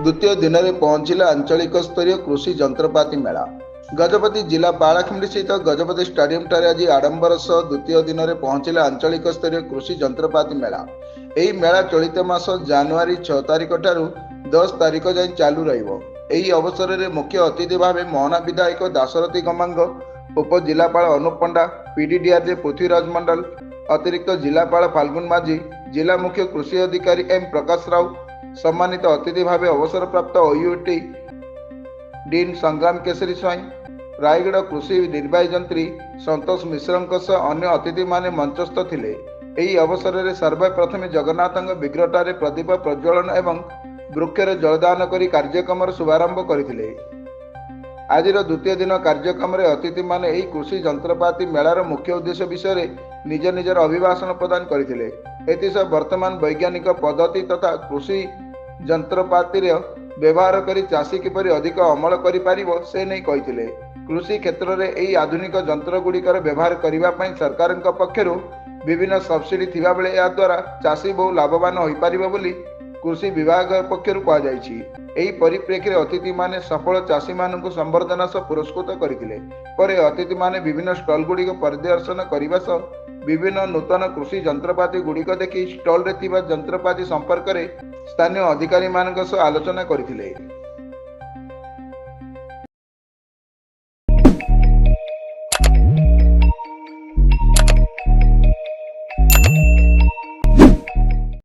द्वितीय दिन में पहुंचला आंचलिक स्तरीय कृषि जंत्रपाति मेला। गजपति जिला पालाखिंडी स्थित गजपति स्टाडियम ठारे आज आडंबर सह द्वितीय दिन में पहुंचला आंचलिक स्तरीय कृषि जंत्रपाति मेला। यही मेला चलित मास जनवरी 6 तारिख ठारू 10 तारिख जाए चालू रहिबो। एही अवसर में मुख्य अतिथि भाव मोहना विधायक दाशरथी गमांग, उपजिलापाल अनुप पंडा, पीडीडीआरजे पृथ्वीराज मंडल, अतिरिक्त जिलापाल फाल्गुन माझी, जिला मुख्य कृषि अधिकारी एम प्रकाश राव, सम्मानित अतिथि भाव अवसर प्राप्त ओयूटी डीन संग्राम केसरी स्वाई, रायगढ़ कृषि निर्वाही जंत्री संतोष मिश्र अन्य अतिथि माने मंचस्थ थिले। एही अवसर में सर्वप्रथम जगन्नाथ विग्रहठारे प्रदीप प्रज्वलन एवं वृक्षर जलदान करी कार्यक्रम शुभारंभ करथिले। आज द्वितीय दिन कार्यक्रम में अतिथि माने एही कृषि जंत्रपाति मेलार मुख्य उद्देश्य विषय निज निजर अभिभाषण प्रदान करथिले। एथिसह वर्तमान वैज्ञानिक पद्धति तथा कृषि जंत्रपाति व्यवहार करी चाषी किपरि अधिक अमल करि पारिबो से नहीं कहिथिले। कृषि क्षेत्र में एही आधुनिक जंत्र गुड़िकर व्यवहार करिबा पई सरकारक पक्षरु विभिन्न सब्सिडी थिबा बेले या द्वारा चाषी बहु लाभवान होई पारिबो बोली कृषि विभाग पक्षरु कहा जायछि। एही परिप्रेक्षी अतिथि माने सफल चाषी मानकु संबर्धना सह पुरस्कृत करथिले। परे अतिथि माने विभिन्न स्टॉल गुड़िक परिदर्शन करने सह विभिन्न नूतन कृषि जंत्रपाति गुड़िक देखि स्टॉल रे थिबा जंत्रपाति संपर्क में स्थानीय अधिकारी मानक सह आलोचना करथिले।